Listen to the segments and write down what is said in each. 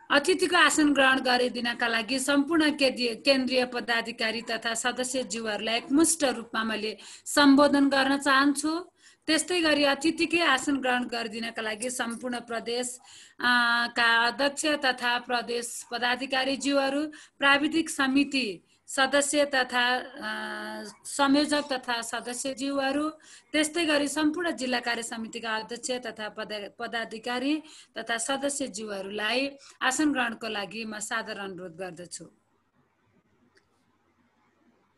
अतिथिको आसन ग्रहण गरिदिनका लागि सम्पूर्ण केन्द्रीय पदाधिकारी तथा सदस्यज्यूहरूलाई एकमुष्ट रूपमा मैले सम्बोधन गर्न चाहन्छु। त्यस्तै गरी अतिथिकै आसन ग्रहण गरिदिनका लागि सम्पूर्ण प्रदेश का अध्यक्ष तथा प्रदेश पदाधिकारीज्यूहरू, प्राविधिक समिति सदस्य तथा संयोजक तथा सदस्यज्यूहरू, त्यस्तै गरी सम्पूर्ण जिल्ला कार्य समितिका अध्यक्ष तथा पदाधिकारी तथा सदस्यज्यूहरूलाई आसन ग्रहणको लागि म सादर अनुरोध गर्दछु।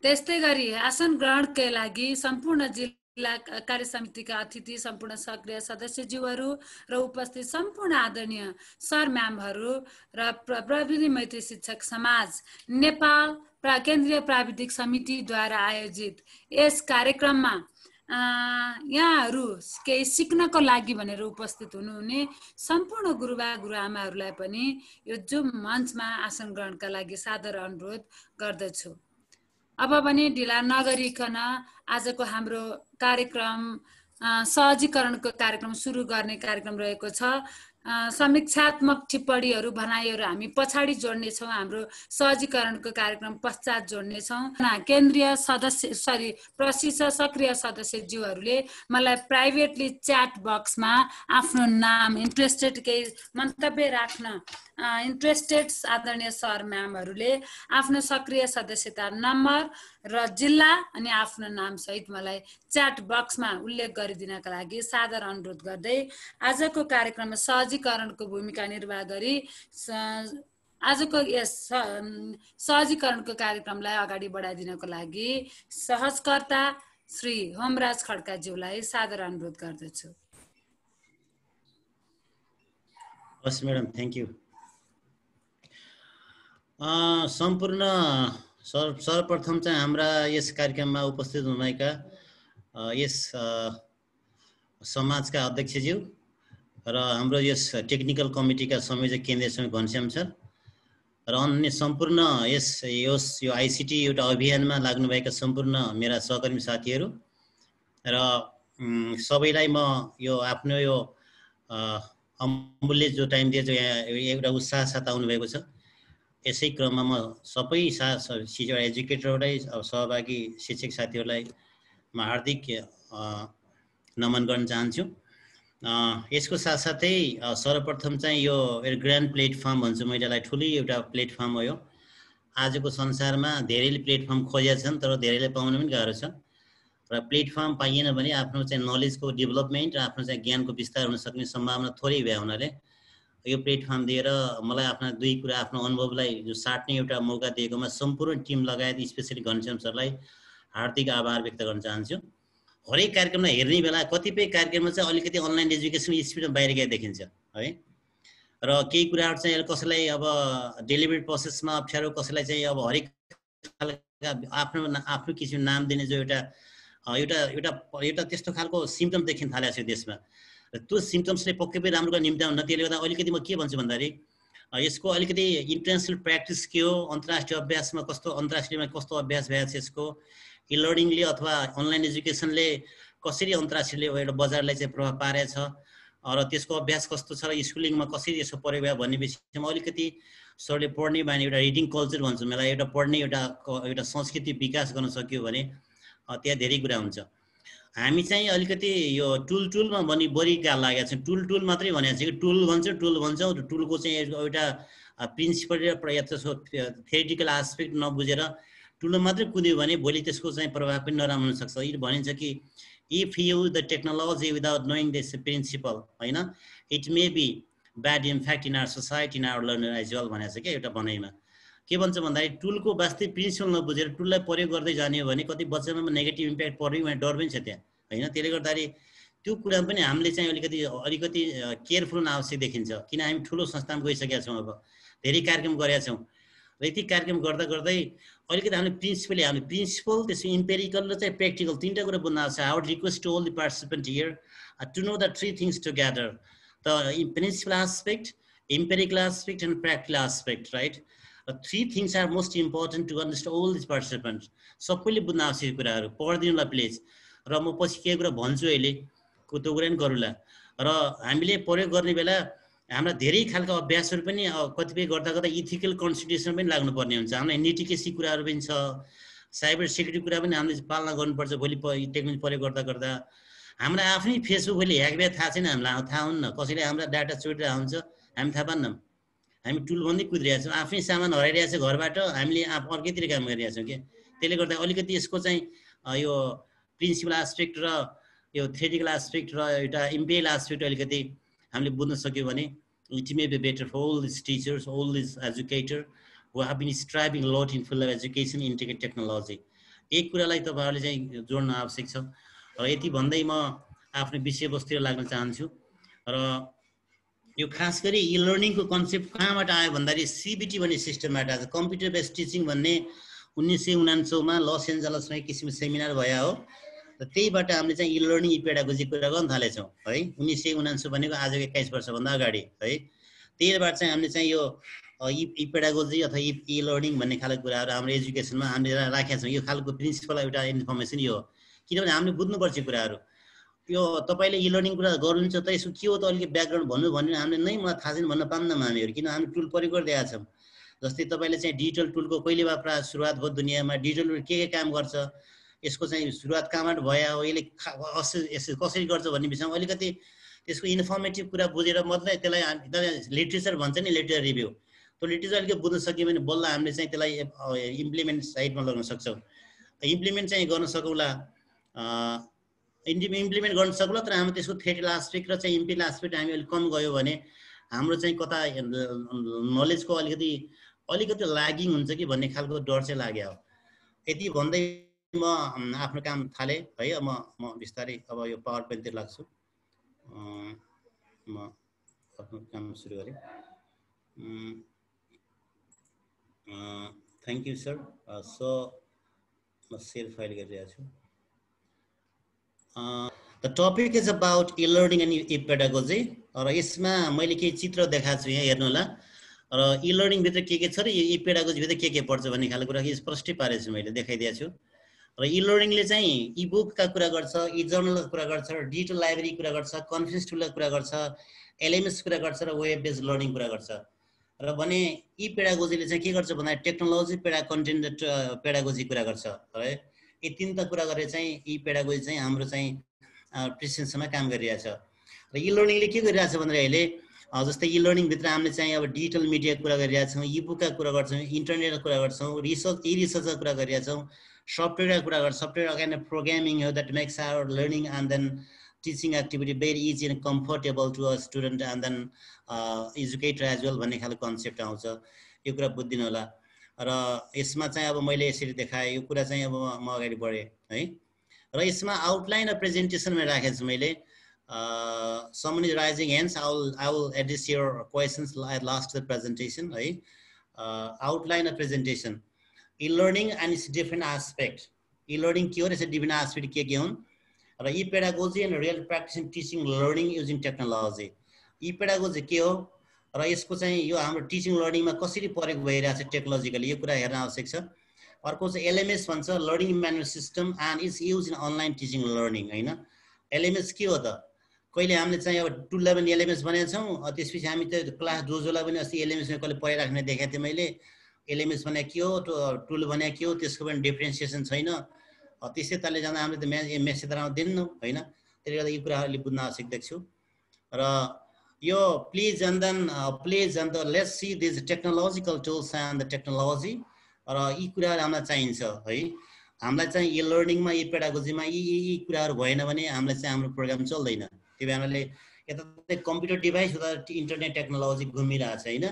त्यस्तै गरी आसन ग्रहणका लागि सम्पूर्ण जिल्ला कार्य समितिका अतिथि, सम्पूर्ण सक्रिय सदस्यज्यूहरू र उपस्थित सम्पूर्ण आदरणीय सर म्यामहरू र प्रविधि मैत्री शिक्षक समाज नेपाल केन्द्रीय प्राविधिक समितिद्वारा आयोजित यस कार्यक्रममा यहाँहरू केही सिक्नको लागि भनेर उपस्थित हुनुहुने सम्पूर्ण गुरुबा गुरुआमाहरूलाई पनि यो जुम मञ्चमा आसन ग्रहणका लागि सादर अनुरोध गर्दछु। अब पनि ढिला नगरिकन आजको हाम्रो कार्यक्रम सहजीकरणको कार्यक्रम सुरु गर्ने कार्यक्रम रहेको छ। समीक्षात्मक टिप्पणीहरू भनाइहरू हामी पछाडि जोड्नेछौँ, हाम्रो सहजीकरणको कार्यक्रम पश्चात जोड्नेछौँ। केन्द्रीय सदस्य प्रशिक्षक सक्रिय सदस्यज्यूहरूले मलाई प्राइभेटली च्याट बक्समा आफ्नो नाम, इन्ट्रेस्टेड केही मन्तव्य राख्न इन्ट्रेस्टेड आदरणीय सर म्यामहरूले आफ्नो सक्रिय सदस्यता नम्बर र जिल्ला अनि आफ्नो नाम सहित मलाई च्याट बक्समा उल्लेख गरिदिनका लागि सादर अनुरोध गर्दै आजको कार्यक्रममा सहजीकरणको भूमिका निर्वाह गरी आजको यस सहजीकरणको कार्यक्रमलाई अगाडि बढाइदिनको लागि सहजकर्ता श्री होमराज खड्काज्यूलाई सादर अनुरोध गर्दछु। हस् म्याडम, थ्याङ्क यू। सम्पूर्ण सर्वप्रथम चाहिँ हाम्रा यस कार्यक्रममा उपस्थित हुनुभएका यस समाजका अध्यक्षज्यू र हाम्रो यस टेक्निकल कमिटीका संयोजक केन्द्रीय समिति घनश्याम सर र अन्य सम्पूर्ण यो आइसिटी एउटा अभियानमा लाग्नुभएका सम्पूर्ण मेरा सहकर्मी साथीहरू र सबैलाई म यो आफ्नो यो अमूल्य जो टाइम दिए एउटा उत्साह साथ आउनुभएको छ, यसै क्रममा म सबै एजुकेटरहरूलाई सहभागी शिक्षक साथीहरूलाई म हार्दिक नमन गर्न चाहन्छु। यसको साथसाथै सर्वप्रथम चाहिँ यो ग्रान्ड प्लेटफर्म भन्छु मैले यसलाई, ठुलै एउटा प्लेटफर्म हो यो। आजको संसारमा धेरैले प्लेटफर्म खोजेका छन् तर धेरैले पाउन पनि गाह्रो छ र प्लेटफर्म पाइएन भने आफ्नो चाहिँ नलेजको डेभलपमेन्ट र आफ्नो चाहिँ ज्ञानको विस्तार हुन सक्ने सम्भावना थोरै भए हुनाले यो प्लेटफर्म दिएर मलाई आफ्ना दुई कुरा आफ्नो अनुभवलाई जो साट्ने एउटा मौका दिएकोमा सम्पूर्ण टिम लगायत स्पेसली घनश्याम सरलाई हार्दिक आभार व्यक्त गर्न चाहन्छु। हरेक कार्यक्रमलाई हेर्ने बेला कतिपय कार्यक्रममा चाहिँ अलिकति अनलाइन एजुकेसन स्पिडमा बाहिर गए देखिन्छ है, र केही कुराहरू चाहिँ कसैलाई अब डेलिभरी प्रोसेसमा अप्ठ्यारो, कसैलाई चाहिँ अब हरेक आफ्नो किसिम नाम दिने जो एउटा त्यस्तो खालको सिम्टम देखिन थालेको छ देशमा। त्यो सिम्टम्सले पक्कै पनि राम्रो गर्न निम्ति हुन्न। त्यसले गर्दा अलिकति म के भन्छु भन्दाखेरि यसको अलिकति इन्टरनेसनल प्र्याक्टिस के हो, अन्तर्राष्ट्रिय अभ्यासमा कस्तो, अन्तर्राष्ट्रियमा कस्तो अभ्यास भएको छ यसको, इ लर्निङले अथवा अनलाइन एजुकेसनले कसरी अन्तर्राष्ट्रिय एउटा बजारलाई चाहिँ प्रभाव पारेको छ र त्यसको अभ्यास कस्तो छ र स्कुलिङमा कसरी यसको प्रयोग भयो भन्ने विषयमा अलिकति सरले पढ्ने बानी एउटा रिडिङ कल्चर भन्छु मलाई, एउटा पढ्ने एउटा संस्कृति विकास गर्न सक्यो भने त्यहाँ धेरै कुरा हुन्छ। हामी चाहिँ अलिकति यो टुलमा पनि बढी गाह्रो लागेको छ। टुल मात्रै भनेको छ कि टुल भन्छौँ टुलको चाहिँ एउटा प्रिन्सिपल र त्यसको थ्योरिटिकल एस्पेक्ट नबुझेर टुलमा मात्रै कुद्यो भने भोलि त्यसको चाहिँ प्रभाव पनि नराम्रो हुनसक्छ। यो भनिन्छ कि if you the technology without knowing this principle होइन, it may be bad impact in our society in our learner as well भनेको छ क्या एउटा भनाइमा। के भन्छ भन्दाखेरि टुलको वास्तविक प्रिन्सिपल नबुझेर टुललाई प्रयोग गर्दै जाने हो भने कति बच्चामा नेगेटिभ इम्प्याक्ट पर्यो भने डर पनि छ त्यहाँ होइन। त्यसले गर्दाखेरि त्यो कुरा पनि हामीले चाहिँ अलिकति केयरफुल हुन आवश्यक देखिन्छ, किन हामी ठुलो संस्थामा गइसकेका छौँ, अब धेरै कार्यक्रम गरेका छौँ र यति कार्यक्रम गर्दा गर्दै अलिकति हामीले प्रिन्सिपल त्यसको इम्पेरिकल र चाहिँ प्र्याक्टिकल तिनवटा कुरा बुझ्न आवश्यक। I would request to all the participant here to know the three things together, the principle aspect, empirical aspect and practical aspect, right. Three things are most important to understand all these participants. सबैले बुझ्न आवश्यक कुराहरू पढिदिनुला please. र म पछि के कुरा भन्छु अहिले त्यो कुरा पनि गरौँला। र हामीले प्रयोग गर्ने बेला हाम्रा धेरै खालका अभ्यासहरू पनि कतिपय गर्दा गर्दा इथिकल कन्सिडरेसन पनि लाग्नुपर्ने हुन्छ। हामीलाई निटिकेसी कुराहरू पनि छ, साइबर सिक्युरिटी कुरा पनि हामीले पालना गर्नुपर्छ। भोलि टेक्नोलोजी प्रयोग गर्दा गर्दा हाम्रा आफ्नै फेसबुक भोलि ह्याक भए थाहा छैन हामीलाई, थाहा हुन्न, कसैले हाम्रा डाटा चोरिरहेको हुन्छ, हामी थाहा पान्नौँ। हामी टुलबन्दी कुदिरहेको छौँ, आफ्नै सामान हराइरहेको छ घरबाट, हामीले अर्कैतिर काम गरिरहेको छौँ क्या। त्यसले गर्दा अलिकति यसको चाहिँ यो प्रिन्सिपल एस्पेक्ट र यो थ्योरिटिकल एस्पेक्ट र एउटा इम्पेरियल एस्पेक्ट अलिकति हामीले बुझ्न सक्यो भने it may be better for all these teachers, all these educators who have been striving a lot in field of education, integrated technology. एक कुरालाई तपाईहरुले चाहिँ जोड्न आवश्यक छ र यति भन्दै म आफ्नो विषयवस्तुतिर लाग्न चाहन्छु। र यो खास गरी ई लर्निङ को कन्सेप्ट कहाँबाट आयो भन्दाखेरि सीबीटी भन्ने सिस्टमबाट आयो। कम्प्युटर बेस्ड टिचिङ भन्ने 1999 मा लस एन्जलसमा एक किसिमको सेमिनार भयो हो। र त्यहीबाट हामीले चाहिँ ई लर्निङ ई पेडागोजी कुरा गर्न थालेछौँ है। 1999 भनेको आजको 21 वर्ष भन्दा अगाडि है। त्यहीबाट चाहिँ हामीले चाहिँ यो ई पेडागोजी अथवा ई लर्निङ भन्ने खालको कुराहरू हाम्रो एजुकेसनमा हामीले राखेका छौँ। यो खालको प्रिन्सिपल एउटा इन्फर्मेसन यो हो। किनभने हामीले बुझ्नुपर्छ कुराहरू। यो तपाईले ई लर्निङ कुरा गर्नुहुन्छ त यसो के हो त अलिकति ब्याकग्राउन्ड भन्नु भन्ने हामीले नै मलाई थाहा छैन भन्न पाउँदैनौँ हामीहरू, किन हामी टुल प्रयोग गरिरहेका छौँ। जस्तै तपाईले चाहिँ डिजिटल टुलको कहिलेबाट सुरुवात भयो दुनियाँमा, डिजिटल टुल के काम गर्छ, यसको चाहिँ सुरुवात कहाँबाट भयो, यसले कसरी गर्छ भन्ने विषयमा अलिकति त्यसको इन्फर्मेटिभ कुरा बुझेर मात्रै त्यसलाई लिटरेचर भन्छ नि, लिटरेचर रिभ्यू, त्यो लिटरेचर अलिकति बुझ्न सक्यो भने बल्ल हामीले चाहिँ त्यसलाई इम्प्लिमेन्ट साइडमा लगाउन सक्छौँ। इम्प्लिमेन्ट चाहिँ गर्न सकौँला, इम्प्लिमेन्ट गर्न सक्ला, तर हाम्रो त्यसको थ्योरिटिकल एस्पेक्ट र चाहिँ इम्पेरियल एस्पेक्ट हामी अलिक कम गयो भने हाम्रो चाहिँ कता नलेजको अलिकति ल्यागिङ हुन्छ कि भन्ने खालको डर चाहिँ लाग्यो। यति भन्दै म आफ्नो काम थाले है। म बिस्तारै अब यो पावर पोइन्टतिर लाग्छु। म आफ्नो काम सुरु गरेँ। Thank you sir. सो म सेयर फाइल गरिरहेको छु। The topic is about e-learning and e-pedagogy. र यसमा मैले केही चित्र देखाएको छु यहाँ हेर्नु होला। र e-learning भित्र के छ र e-pedagogy भित्र के पर्छ भन्ने खालको कुरा स्पष्टै पारेको छु, मैले देखाइदिएको छु। र e-learningले चाहिँ ई-बुकका कुरा गर्छ, ई-जर्नलका कुरा गर्छ, डिजिटल लाइब्रेरी कुरा गर्छ, कन्फरेन्स टुलका कुरा गर्छ, एलएमएस कुरा गर्छ र वेब बेस्ड लर्निङ कुरा गर्छ। र भने ई-पेडागोजीले चाहिँ के गर्छ भन्दा टेक्नोलोजी कन्टेन्ट पेडागोजी कुरा गर्छ है। यी तीनटा कुरा गरेर चाहिँ ई-पेडागोजी चाहिँ हाम्रो चाहिँ प्रिसेन्समा काम गरिरहेछ। र ई-लर्निङले के गरिरहेछ भन्दा अहिले जस्तै ई-लर्निङ भित्र हामीले चाहिँ अब डिजिटल मिडिया कुरा गरिरहेछौँ, ई-बुकका कुरा गर्छौँ, इन्टरनेटका कुरा गर्छौँ, रिसर्चका कुरा गरिरहेछौँ, सफ्टवेयरका कुरा गर्छौँ। Software kind of programming that makes our learning and then teaching activity very easy and comfortable to a student and then educator as well भन्ने खालको कन्सेप्ट आउँछ। यो कुरा बुझ्दिनु होला। र यसमा चाहिँ अब मैले यसरी देखाएँ, यो कुरा चाहिँ अब म अगाडि बढेँ है। र यसमा आउटलाइन र प्रेजेन्टेसनमा राखेको छु मैले। Someone is raising hands. I will address your questions at last the presentation है। Outline a presentation. E-learning and its different aspect. E-learning के हो र यसको different aspect के हुन् र e-pedagogy and real practice in teaching learning using technology. E-pedagogy के हो र यसको चाहिँ यो हाम्रो टिचिङ लर्निङमा कसरी प्रयोग भइरहेछ टेक्नोलोजिकली, यो कुरा हेर्न आवश्यक छ। अर्को चाहिँ एलएमएस भन्छ, learning management system and it's use in online teaching learning हैन। एलएमएस के हो त? कहिले हामीले चाहिँ अब टुललाई पनि एलएमएस बनाएका छौँ, त्यसपछि हामी त क्लास जोजोलाई पनि अस्ति एलएमएसमा कहिले पढाइराख्ने देखाएको थिएँ मैले। एलएमएस भने के हो, टुल भने के हो, त्यसको पनि डिफ्रेन्सिएसन छैन। त्यसै ताले जाँदा हामीले त मेसेज त दिन्नौँ हैन। त्यसले गर्दा यो कुराहरूले बुझ्न आवश्यक देख्छु। र यो please and let's see this technological tools and the technology. र यी कुराहरू हामीलाई चाहिन्छ है। हामीलाई चाहिँ यो लर्निङमा यी पेडागोजीमा यी कुराहरू भएन भने हामीलाई चाहिँ हाम्रो प्रोग्राम चल्दैन। त्यो भएर यता कम्प्युटर डिभाइस उता इन्टरनेट टेक्नोलोजी घुमिरहेछ हैन।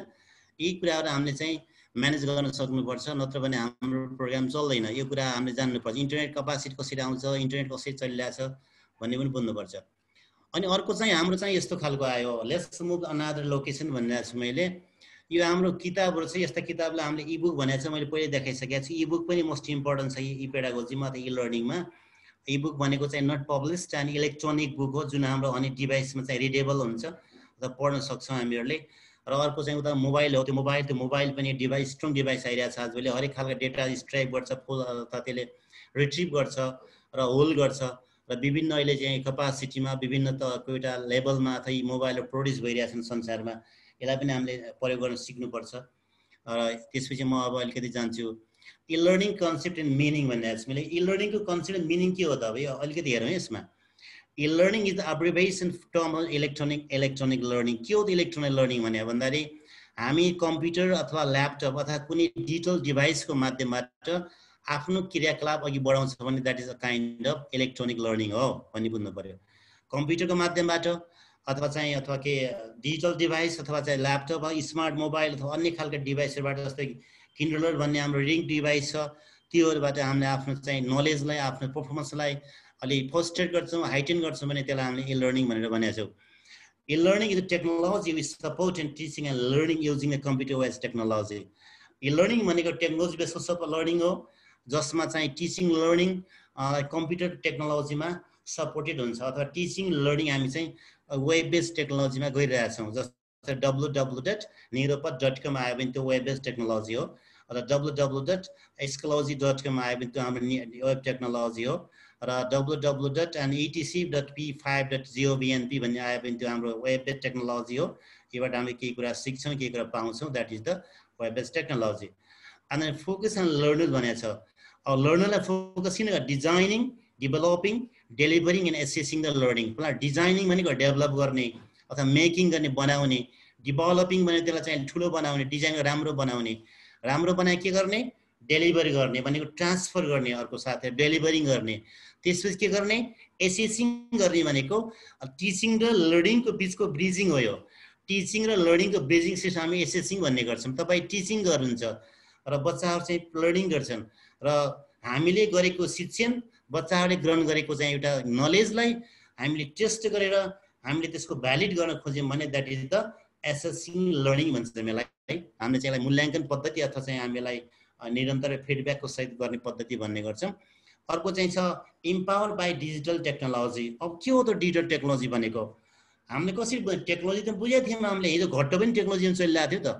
यी कुराहरू हामीले चाहिँ म्यानेज गर्न सक्नुपर्छ, नत्र भने हाम्रो प्रोग्राम चल्दैन। यो कुरा हामीले जान्नुपर्छ। इन्टरनेट क्यापासिटी कसरी आउँछ, इन्टरनेट कसरी चलिरहेछ भन्ने पनि बुझ्नुपर्छ। अनि अर्को चाहिँ हाम्रो चाहिँ यस्तो खालको आयो, लेट्स मुभ अनदर लोकेसन भनिरहेको छु मैले। यो हाम्रो किताबहरू छ, यस्ता किताबलाई हामीले ई-बुक भनेको छ, मैले पहिले देखाइसकेको छु। ई-बुक पनि मोस्ट इम्पोर्टेन्ट छ ई-पेडागोजीमा अथवा ई-लर्निङमा। ई-बुक भनेको चाहिँ not published and electronic book हो, जुन हाम्रो अनि डिभाइसमा चाहिँ रिडेबल हुन्छ र पढ्न सक्छौँ हामीहरूले। र अर्को चाहिँ उता मोबाइल हो, त्यो मोबाइल पनि डिभाइस, स्ट्रङ डिभाइस आइरहेको छ आजभोलि। हरेक खालको डेटा स्ट्राइक गर्छ, त्यसले रिट्रिभ गर्छ र होल्ड गर्छ। र र विभिन्न अहिले चाहिँ क्यापासिटीमा विभिन्न तहको एउटा लेभलमा अथवा मोबाइलहरू प्रड्युस भइरहेका छन् संसारमा, यसलाई पनि हामीले प्रयोग गर्न सिक्नुपर्छ। र त्यसपछि म अब अलिकति जान्छु e learning concept and meaning भनेर छु मैले। इ लर्निङको कन्सेप्ट एन्ड मिनिङ के हो त? अब अलिकति हेरौँ यसमा। E learning is the abbreviation term electronic learning. के हो त इलेक्ट्रोनिक लर्निङ भने भन्दाखेरि हामी कम्प्युटर अथवा ल्यापटप अथवा कुनै डिजिटल डिभाइसको माध्यमबाट आफ्नो क्रियाकलाप अघि बढाउँछ भने that is a kind of electronic learning हो भन्ने बुझ्नु पर्यो। कम्प्युटरको माध्यमबाट अथवा के डिजिटल डिभाइस अथवा चाहिँ ल्यापटप स्मार्ट मोबाइल अथवा अन्य खालका डिभाइसहरूबाट, जस्तै किन्डलर भन्ने हाम्रो रिडिङ डिभाइस छ, त्योहरूबाट हामीले आफ्नो चाहिँ नलेजलाई आफ्नो पर्फर्मेन्सलाई अलि फोस्टर गर्छौँ, हाइटेन गर्छौँ भने त्यसलाई हामीले इ लर्निङ भनेर भनेका छौँ। E learning is a technology which support and teaching and learning using a computer wise technology. E learning भनेको technology based source of learning हो, जसमा चाहिँ टिचिङ लर्निङ कम्प्युटर टेक्नोलोजीमा सपोर्टेड हुन्छ अथवा टिचिङ लर्निङ हामी चाहिँ वेब बेस्ड टेक्नोलोजीमा गइरहेका छौँ। जस्तै www.nirupat.com आयो भने त्यो वेब बेस्ड टेक्नोलोजी हो, र www.escology.com आयो भने त्यो हाम्रो वेब टेक्नोलोजी हो, र www.etc.p5.govnp भन्ने आयो भने त्यो हाम्रो वेब बेस्ड टेक्नोलोजी हो। योबाट हामीले केही कुरा सिक्छौँ, केही कुरा पाउँछौँ, that is the web based technology. अनि फोकस अन लर्नर भनेको छ। अब लर्नरलाई फोकस किन designing, developing, delivering and assessing the learning. Designing भनेको डेभलप गर्ने अथवा मेकिङ गर्ने, बनाउने। डेभलपिङ भने त्यसलाई चाहिँ ठुलो बनाउने, डिजाइन राम्रो बनाउने। राम्रो बनाए के गर्ने? डेलिभरी गर्ने भनेको ट्रान्सफर गर्ने, अर्को साथै डेलिभरिङ गर्ने। त्यसपछि के गर्ने? एसेसिङ गर्ने भनेको टिचिङ र लर्निङको बिचको ब्रिजिङ हो। यो टिचिङ र लर्निङको ब्रिजिङ सिस्टम हामी एसेसिङ भन्ने गर्छौँ। तपाईँ टिचिङ गर्नुहुन्छ र बच्चाहरू चाहिँ लर्निङ गर्छन्, र हामीले गरेको शिक्षण बच्चाहरूले ग्रहण गरेको चाहिँ एउटा नलेजलाई हामीले टेस्ट गरेर हामीले त्यसको भ्यालिड गर्न खोज्यौँ भने द्याट इज द एसेसिङ लर्निङ भन्छ हामीलाई। हामीले चाहिँ यसलाई मूल्याङ्कन पद्धति अथवा चाहिँ हामीलाई निरन्तर फिडब्याकको सहित गर्ने पद्धति भन्ने गर्छौँ। अर्को चाहिँ छ इम्पावर बाई डिजिटल टेक्नोलोजी। अब के हो त डिजिटल टेक्नोलोजी भनेको? हामीले कसरी टेक्नोलोजी त बुझेको थियौँ, हामीले हिजो घट्टो पनि टेक्नोलोजी चलिरहेको थियो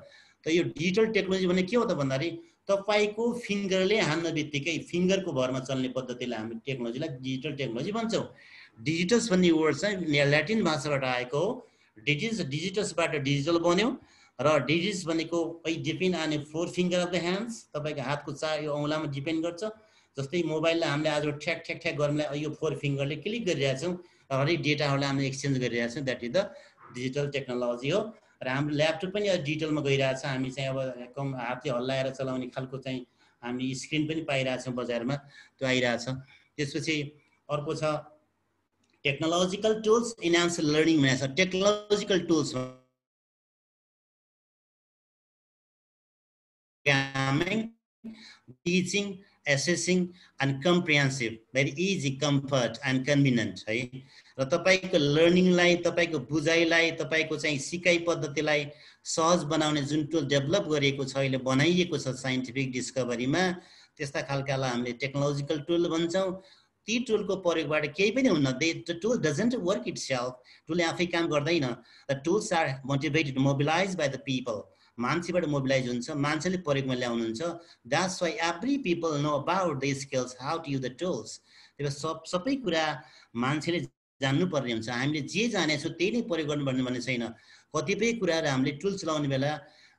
त यो डिजिटल टेक्नोलोजी भने के हो त भन्दाखेरि तपाईँको फिङ्गरले हान्न बित्तिकै फिङ्गरको भरमा चल्ने पद्धतिलाई हामी टेक्नोलोजीलाई डिजिटल टेक्नोलोजी भन्छौँ। डिजिटल्स भन्ने वर्ड चाहिँ ल्याटिन भाषाबाट आएको हो। डिजिटल्सबाट डिजिटल बन्यो, र डिजिट्स भनेको depend on 4 finger of the hands. तपाईँको हातको 4 यो औँलामा डिपेन्ड गर्छ। जस्तै मोबाइललाई हामीले आज ठ्याक ठ्याक ठ्याक गर्नलाई यो 4 फिङ्गरले क्लिक गरिरहेछौँ, र हरेक डेटाहरूलाई हामीले एक्सचेन्ज गरिरहेछौँ, that is the digital technology हो। र हाम्रो ल्यापटप पनि डिजिटलमा गइरहेछ। हामी चाहिँ अब कम हातले हल्लाएर चलाउने खालको चाहिँ हामी स्क्रिन पनि पाइरहेछौँ बजारमा, त्यो आइरहेछ। त्यसपछि अर्को छ टेक्नोलोजिकल टुल्स इन्हान्स लर्निङ भनेको छ। Technological tools teaching, assessing and comprehensive, very easy, comfort and convenient है। र तपाईँको लर्निङलाई, तपाईँको बुझाइलाई, तपाईँको चाहिँ सिकाइ पद्धतिलाई सहज बनाउने जुन टुल डेभलप गरिएको छ, अहिले बनाइएको छ साइन्टिफिक डिस्कभरीमा, त्यस्ता खालकालाई हामीले टेक्नोलोजिकल टुल भन्छौँ। ती टुलको प्रयोगबाट केही पनि हुन्न। The tool doesn't work itself. टुलले आफै काम गर्दैन। The tools are motivated, mobilize by the people. मान्छेबाट मोबिलाइज हुन्छ, मान्छेले प्रयोगमा ल्याउनुहुन्छ। That's why every people know about the skills, how to use the tools. त्यो सबै कुरा मान्छेले जान्नुपर्ने हुन्छ। हामीले जे जानेछौँ त्यही नै प्रयोग गर्नुपर्ने भन्ने छैन। कतिपय कुराहरू हामीले टुल चलाउने बेला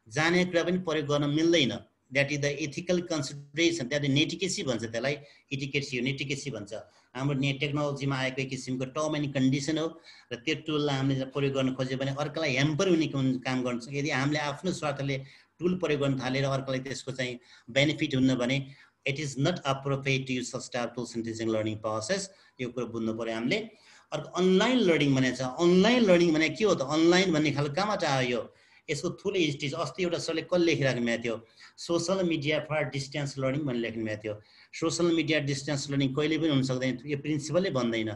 जानेको कुरा पनि प्रयोग गर्न मिल्दैन। That is the ethical consideration, that is netiquette भन्छ त्यसलाई। नेटिकेसी भन्छ। हाम्रो टेक्नोलोजीमा आएको एक किसिमको टर्म एन्ड कन्डिसन हो, र त्यो टुललाई हामीले प्रयोग गर्न खोज्यो भने अर्कालाई ह्याम्पर हुने काम गर्छ। यदि हामीले आफ्नो स्वार्थले टुल प्रयोग गर्न थालेर अर्कालाई त्यसको चाहिँ बेनिफिट हुन्न भने it is not appropriate to use such type tools in teaching learning process. यो कुरो बुझ्नु पर्यो हामीले। अर्को अनलाइन लर्निङ भनेको छ। अनलाइन लर्निङ भने के हो त? अनलाइन भन्ने खालको कहाँबाट आयो? यसको थुलै हिस्ट्री छ। अस्ति एउटा सरले कसले लेखिराख्नु भएको थियो? Social media for distance learning भनेर लेख्नु भएको थियो। सोसल मिडिया डिस्टेन्स लर्निङ कहिले पनि हुन सक्दैन, यो प्रिन्सिपलै भन्दैन।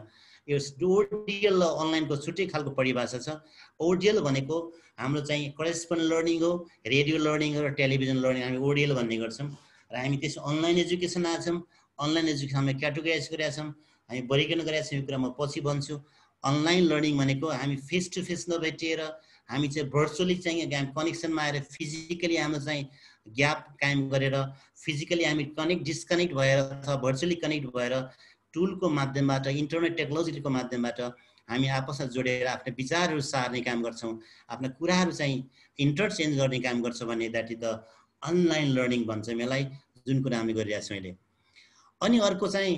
यो ओडिएल अनलाइनको छुट्टै खालको परिभाषा छ। ओडिएल भनेको हाम्रो चाहिँ करेस्पोन्ड लर्निङ हो, रेडियो लर्निङ हो, र टेलिभिजन लर्निङ हामी ओडिएल भन्ने गर्छौँ। र हामी त्यसो अनलाइन एजुकेसन आएछौँ। अनलाइन एजुकेसन हामीले क्याटेगोराइज गरेका छौँ, हामी वर्गीकरण गरेका छौँ। यो कुरा म पछि भन्छु। अनलाइन लर्निङ भनेको हामी फेस टु फेस नभेटिएर हामी चाहिँ भर्चुअली चाहिँ कनेक्सनमा आएर फिजिकली हाम्रो चाहिँ ग्याप कायम गरेर फिजिकली हामी डिस्कनेक्ट भएर अथवा भर्चुअली कनेक्ट भएर टुलको माध्यमबाट इन्टरनेट टेक्नोलोजीको माध्यमबाट हामी आपसमा जोडेर आफ्नो विचारहरू सार्ने काम गर्छौँ, आफ्ना कुराहरू चाहिँ इन्टरचेन्ज गर्ने काम गर्छौँ भने that is the online learning भन्छ यसलाई, जुन कुरा हामी गरिरहेको छौँ अहिले। अनि अर्को चाहिँ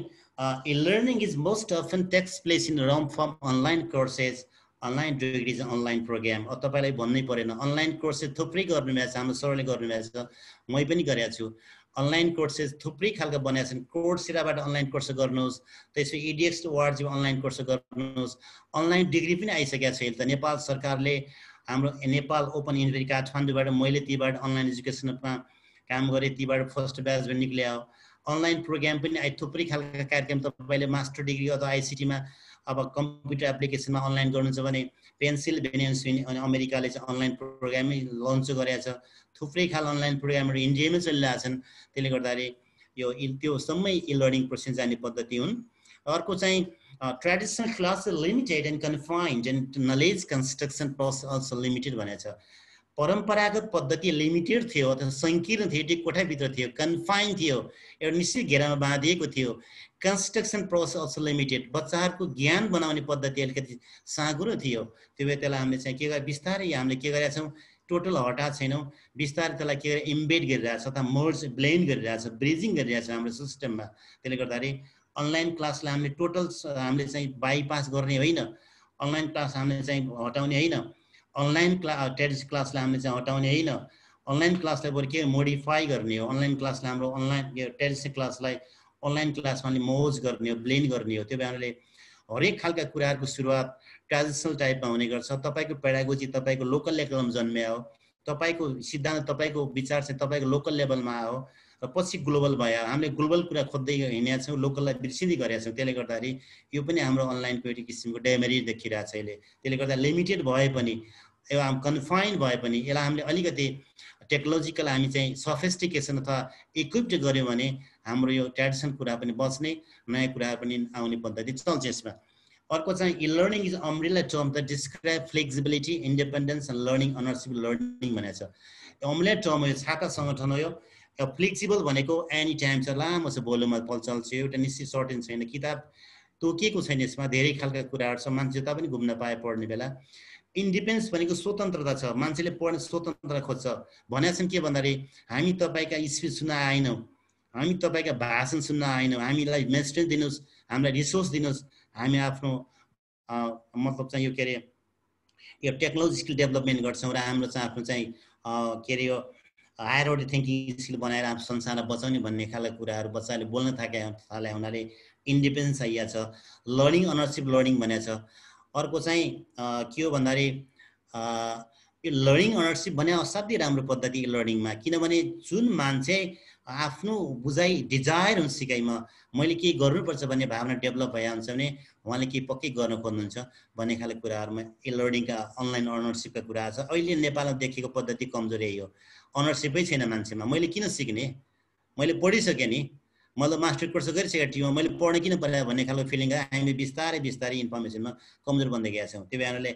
learning is most often takes place in rum from online courses, online degrees, online programme. तपाईँलाई भन्नै परेन, अनलाइन कोर्सेस थुप्रै गर्नुभएको छ, हाम्रो सरले गर्नुभएको छ, मै पनि गरेको छु। अनलाइन कोर्सेस थुप्रै खालका बनाएका छन्। कोर्सेराबाट अनलाइन कोर्स गर्नुहोस्, त्यसपछि इडिएक्स वार्डबाट अनलाइन कोर्स गर्नुहोस्, अनलाइन डिग्री पनि आइसकेको छ। अहिले त नेपाल सरकारले हाम्रो नेपाल ओपन युनिभर्सिटी काठमाडौँबाट मैले तीबाट अनलाइन एजुकेसनमा काम गरेँ, तीबाट फर्स्ट ब्याचबाट निक्ल्या हो। अनलाइन प्रोग्राम पनि थुप्रै खालका कार्यक्रम तपाईँले मास्टर डिग्री अथवा आइसिटीमा अब कम्प्युटर एप्लिकेसनमा अनलाइन गर्नुहुन्छ भने पेन्सिल्भेनिया अनि अमेरिकाले चाहिँ अनलाइन प्रोग्रामै लन्च गरेको छ। थुप्रै खाल अनलाइन प्रोग्रामहरू इन्डियामै चलिरहेको छन्। त्यसले गर्दाखेरि यो त्यो सबै इ लर्निङ प्रोसेस जाने पद्धति हुन्। अर्को चाहिँ traditional class limited and confined and knowledge construction process also limited भनेको छ। परम्परागत पद्धति लिमिटेड थियो अथवा सङ्कीर्ण थियो, एक कोठाभित्र थियो, कन्फाइन थियो, एउटा निश्चित घेरामा बाँधिएको थियो। कन्स्ट्रक्सन प्रोसेस अल्सो लिमिटेड, बच्चाहरूको ज्ञान बनाउने पद्धति अलिकति साँघुरो थियो। त्यो भए त्यसलाई हामीले चाहिँ के गरेर बिस्तारै हामीले के गरेका छौँ, टोटल हटाएको छैनौँ, बिस्तारै त्यसलाई के गरेर इम्बेड गरिरहेको छ अथवा मर्ज ब्लेन्ड गरिरहेको छ, ब्रिजिङ गरिरहेको छ हाम्रो सिस्टममा। त्यसले गर्दाखेरि अनलाइन क्लासलाई हामीले टोटल हामीले चाहिँ बाइपास गर्ने होइन, अनलाइन क्लास हामीले चाहिँ हटाउने होइन, अनलाइन ट्रेडिसनल क्लासलाई हामीले चाहिँ हटाउने होइन, अनलाइन क्लासलाई बरु के मोडिफाई गर्ने हो। अनलाइन क्लासलाई हाम्रो अनलाइन ट्रेडिसनल क्लासलाई अनलाइन क्लासमा मोज गर्ने हो, ब्लेन्ड गर्ने हो। त्यो कारणले हरेक खालका कुराहरूको सुरुवात ट्रेडिसनल टाइपमा हुने गर्छ। तपाईँको पेडागोजी तपाईँको लोकल लेभलमा जन्मिया हो, तपाईँको सिद्धान्त तपाईँको विचार चाहिँ तपाईँको लोकल लेभलमा आयो र पछि ग्लोबल भयो। हामीले ग्लोबल कुरा खोज्दै हिँडेका छौँ, लोकललाई बिर्सिँदै गरेका छौँ। त्यसले गर्दाखेरि यो पनि हाम्रो अनलाइनको एउटा किसिमको डेमेरिट देखिरहेको छ अहिले। त्यसले गर्दा लिमिटेड भए पनि एउटा कन्फाइन भए पनि यसलाई हामीले अलिकति टेक्नोलोजिकल हामी चाहिँ सफिस्टिकेसन अथवा इक्विप्ड गऱ्यौँ भने हाम्रो यो ट्रेडिसनल कुरा पनि बच्ने, नयाँ कुरा पनि आउने पद्धति चल्छ यसमा। अर्को चाहिँ e learning is umbrella term the describe flexibility, independence and learning ownership learning भनेको छ। अम्ब्रेला टर्म हो, यो छाता सङ्गठन हो। यो फ्लेक्सिबल भनेको एनी टाइम छ, लामो छ, भोल्युममा चल्छ, एउटा निश्चित सर्टेन छैन, किताब तोकिएको छैन, यसमा धेरै खालका कुराहरू छ, मान्छे जता पनि घुम्न पाए पढ्ने बेला। इन्डिपेन्डेन्स भनेको स्वतन्त्रता छ, मान्छेले पढ्ने स्वतन्त्रता खोज्छ। भनेका छन् के भन्दाखेरि हामी तपाईँका स्पिच सुन्न आएनौँ, हामी तपाईँका भाषण सुन्न आएनौँ, हामीलाई मेसिन दिनुहोस्, हामीलाई रिसोर्स दिनुहोस्, हामी आफ्नो मतलब चाहिँ यो के अरे यो टेक्नोलोजी स्किल डेभलपमेन्ट गर्छौँ र हाम्रो चाहिँ आफ्नो चाहिँ के अरे यो हायर अर्डर थिङ्किङ स्किल बनाएर आफ्नो संसारलाई बचाउने भन्ने खालका कुराहरू बच्चाले बोल्न थाले हुनाले इन्डिपेन्डेन्स आइया छ। लर्निङ अनरसिप लर्निङ भनेको छ। अर्को चाहिँ के हो भन्दाखेरि यो लर्निङ अनरसिप भने असाध्यै राम्रो पद्धति लर्निङमा, किनभने जुन मान्छे आफ्नो बुझाइ डिजायर हुन्छ सिकाइमा मैले के गर्नुपर्छ भन्ने भावना डेभलप भइहाल्छ भने उहाँले के पक्कै गर्न खोज्नुहुन्छ भन्ने खालको कुराहरूमा यो लर्निङका अनलाइन अनरसिपका कुरा छ। अहिले नेपालमा देखेको पद्धति कमजोरी यही हो, अनरसिपै छैन मान्छेमा। मैले किन सिक्ने, मैले पढिसकेँ नि, मतलब मास्टर कोर्स गरिसकेको ठाउँमा मैले पढ्न किन परेन भन्ने खालको फिलिङ हामी बिस्तारै बिस्तारै इन्फर्मेसनमा कमजोर बन्दै गएका छौँ। त्यो कारणले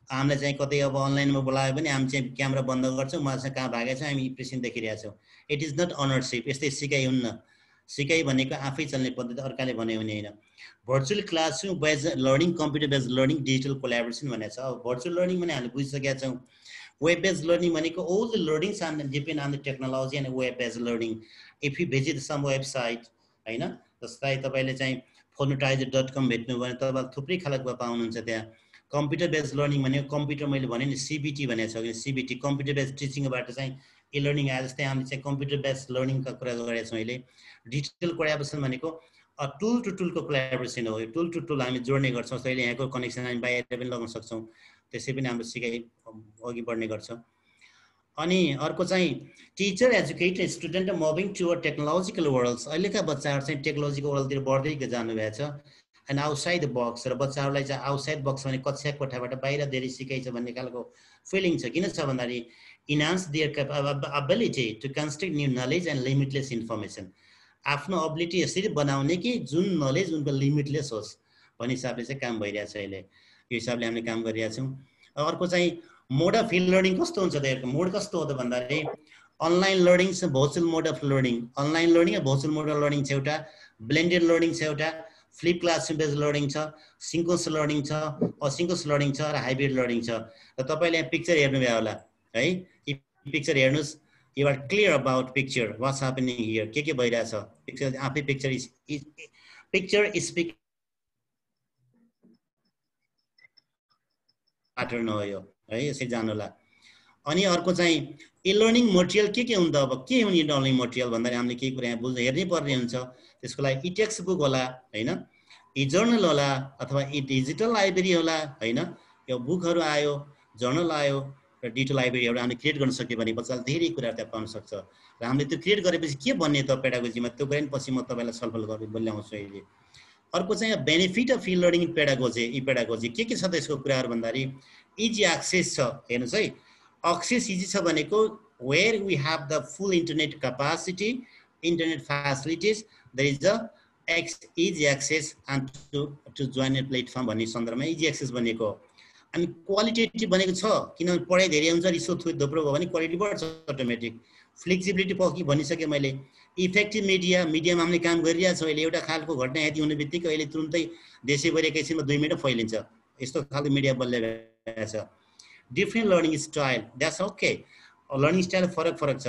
हामीलाई चाहिँ कतै अब अनलाइनमा बोलायो भने हामी चाहिँ क्यामेरा बन्द गर्छौँ, उहाँसँग कहाँ भागेको छ, हामी प्रेसन देखिरहेका छौँ। इट इज नट अनरसिप, यस्तै सिकाइ हुन्न। सिकाइ भनेको आफै चल्ने पद्धति, अर्काले भने हुने होइन। Virtual classroom based learning, computer based learning, digital collaboration भनेको छ। अब भर्चुअल लर्निङ भने हामीले बुझिसकेका छौँ। वेब बेस्ड लर्निङ भनेको all the learnings and depend on the technology and web based learning. If you visit some website हैन, जस्तै तपाईले चाहिँ phonetizer.com भेट्नु भने तपाईले थुप्रै खालको पाउनुहुन्छ त्यहाँ। कम्प्युटर बेस्ड लर्निङ भनेको कम्प्युटर मैले भने नि सीबीटी भनेको छ, सीबीटी कम्प्युटर बेस्ड टिचिङबाट चाहिँ इ लर्निङ आए जस्तै हामीले चाहिँ कम्प्युटर बेस्ड लर्निङका कुरा गरेका छौँ अहिले। डिजिटल कोलाबोरेसन भनेको टुल टु टुलको कोलाबोरेसन हो। यो टुल टु टुल हामी जोड्ने गर्छौँ, अहिले यहाँको कनेक्सन हामी बाहिर पनि लगाउन सक्छौँ, त्यसै पनि हाम्रो सिकाइ अघि बढ्ने गर्छ। अनि अर्को चाहिँ teacher educator student moving toward technological worlds. अहिलेका बच्चाहरू चाहिँ टेक्नोलोजीको वर्ल्डतिर बढ्दै जानुभएको छ। एन्ड आउटसाइड द बक्स, र बच्चाहरूलाई चाहिँ आउटसाइड बक्स भने कक्षा कोठाबाट बाहिर धेरै सिकाइ छ भन्ने खालको फिलिङ छ। किन छ भन्दाखेरि enhance their ability to construct new knowledge and limitless information. आफ्नो एबिलिटी यसरी बनाउने कि जुन नलेज उनको लिमिटलेस होस् भन्ने हिसाबले चाहिँ काम भइरहेको छ अहिले। यो हिसाबले हामीले काम गरिरहेका छौँ। अर्को चाहिँ मोड अफ लर्निङ कस्तो हुन्छ, तपाईँको मोड कस्तो हो त भन्दाखेरि अनलाइन लर्निङ छ, virtual mode of learning. Online learning र भर्चुअल मोड अफ लर्निङ छ एउटा, ब्लेन्डेड लर्निङ छ एउटा, फ्लिप क्लासरुम बेस्ड लर्निङ छ, सिन्क्रोनस लर्निङ छ, असिन्क्रोनस लर्निङ छ र हाइब्रिड लर्निङ छ। र तपाईँले यहाँ पिक्चर हेर्नुभयो होला है, यी पिक्चर हेर्नुहोस्, you are clear about picture what's happening here, के भइरहेछ। पिक्चर आफै पिक्चर स्पिक प्याटर्न हो यो है, यसै जानुहोला। अनि अर्को चाहिँ इ लर्निङ मटेरियल के हुन् त, अब के हुन् इ लर्निङ मटेरियल भन्दाखेरि हामीले केही कुरा यहाँ बुझ्नु हेर्नै पर्ने हुन्छ। त्यसको लागि इ टेक्स्ट बुक होला हैन, इ जर्नल होला अथवा इ डिजिटल लाइब्रेरी होला हैन। यो बुकहरू आयो, जर्नल आयो र डिजिटल लाइब्रेरी एउटा हामीले क्रिएट गर्न सक्यो भने बच्चाले धेरै कुराहरू त्यहाँ पाउन सक्छ। र हामीले त्यो क्रिएट गरेपछि के भन्ने त पेडागोजीमा, त्यो कुरा नि पछि म तपाईँलाई छलफल गरेर बोलाउँछु अहिले। अर्को चाहिँ benefit of e learning in pedagogy, e pedagogy के छ त यसको कुराहरू भन्दाखेरि इजी एक्सेस छ। हेर्नुहोस् है, एक्सेस इजी छ भनेको where we have the full internet capacity, internet facilities, there is the easy access and to join a platform भन्ने सन्दर्भमा इजी एक्सेस भनेको। अनि क्वालिटेटिभ भनेको छ, किनभने पढाइ धेरै हुन्छ, रिसो थुप्रो भयो भने क्वालिटी बढ्छ अटोमेटिक। फ्लेक्सिबिलिटी पक्की भनिसकेँ मैले। इफेक्टिभ मिडियामा हामीले काम गरिरहेछौँ अहिले। एउटा खालको घटना यदि हुने बित्तिकै अहिले तुरुन्तै देशैभरि एकैछिनमा 2 मिनट फैलिन्छ, यस्तो खालको मिडिया बलिरहेको छ। Different learning style, that's okay, learning style फरक छ।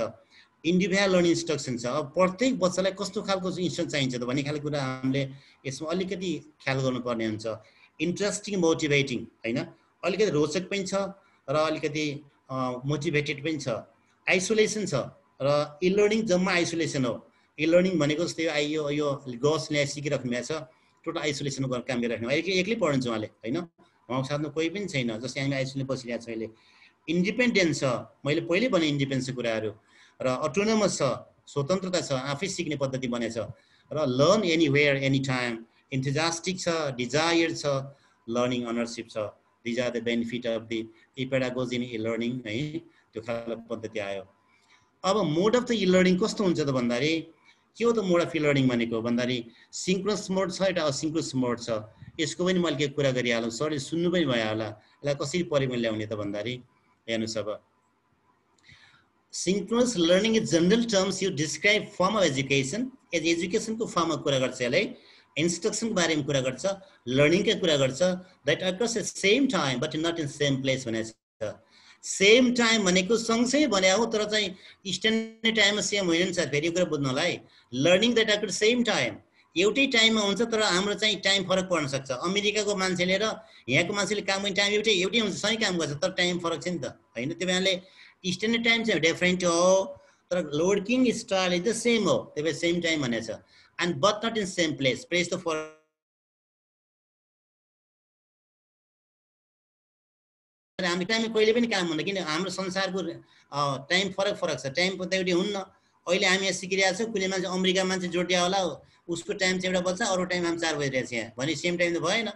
इन्डिभिजुअल लर्निङ इन्स्ट्रक्सन छ, अब प्रत्येक बच्चालाई कस्तो खालको इन्स्ट्रक्सन चाहिन्छ त भन्ने खालको कुरा हामीले यसमा अलिकति ख्याल गर्नुपर्ने हुन्छ। इन्ट्रेस्टिङ मोटिभेटिङ हैन, अलिकति रोचक पनि छ र अलिकति मोटिभेटेड पनि छ। आइसोलेसन छ र इ लर्निङ जम्मा आइसोलेसन हो। इ लर्निङ भनेको जस्तै यो गसले सिकिराख्नु भएको छ, टोटल आइसोलेसन गरेर काम गरिराख्नु, एक्लै पढ्नुहुन्छ उहाँले हैन, उहाँको साथमा कोही पनि छैन, जस्तै हामी आइसोलेसन बसिरहेको छौँ अहिले। इन्डिपेन्डेन्स छ, मैले पहिल्यै भने इन्डिपेन्डेन्सको कुराहरू। र अटोनोमस छ, स्वतन्त्रता छ, आफै सिक्ने पद्धति बनेछ। र learn anywhere any time, enthusiastic छ, डिजायर छ, लर्निङ अनरसिप छ। These are the benefit of the e pedagogy in e learning है, त्यो खालको पद्धति आयो। अब mode of the e learning कस्तो हुन्छ त भन्दाखेरि के हो त मोड अफ इ लर्निङ भनेको भन्दाखेरि सिन्क्रोनस मोड छ, एउटा असिन्क्रोनस मोड छ। यसको पनि मैले के कुरा गरिहालौँ, सरले सुन्नु पनि भयो होला। यसलाई कसरी परिमा ल्याउने त भन्दाखेरि हेर्नुहोस्, अब synchronous learning in general terms you describe form of education, एजुकेसनको फर्ममा कुरा गर्छ यसलाई, इन्स्ट्रक्सनको बारेमा कुरा गर्छ, लर्निङकै कुरा गर्छ, that occurs at same time but not in same place भनेको छ। सेम टाइम भनेको सँगसँगै भने हो, तर चाहिँ स्ट्यान्डर्ड टाइममा सेम होइन नि सर, फेरि यो कुरा बुझ्नु होला है। Learning that occurs same time, एउटै टाइममा हुन्छ तर हाम्रो चाहिँ टाइम फरक पर्न सक्छ। अमेरिकाको मान्छेले र यहाँको मान्छेले काम गर्ने टाइम एउटै हुन्छ, सँगै काम गर्छ, तर टाइम फरक छ नि त हैन। त्यो भएर स्ट्यान्डर्ड टाइम चाहिँ डिफरेन्ट हो, तर working style is the same हो, त्यही भएर सेम टाइम भनेको छ। And but not in same place, place त फरक हामी टाइममा कहिले पनि काम हुँदैन, किन हाम्रो संसारको टाइम फरक छ, टाइम त एउटै हुन्न। अहिले हामी यहाँ सिकिरहेको छौँ, कुनै मान्छे अमेरिका मान्छे जोडिया होला, उसको टाइम चाहिँ एउटा बज्छ, अरू टाइम हामी 4 बजिरहेको छ यहाँ भने सेम टाइम त भएन।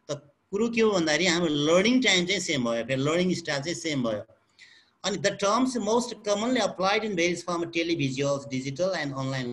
त कुरो के हो भन्दाखेरि हाम्रो लर्निङ टाइम चाहिँ सेम भयो, फेरि लर्निङ स्टाइल चाहिँ सेम भयो। अनि the terms most commonly applied in various form televisuals, digital and online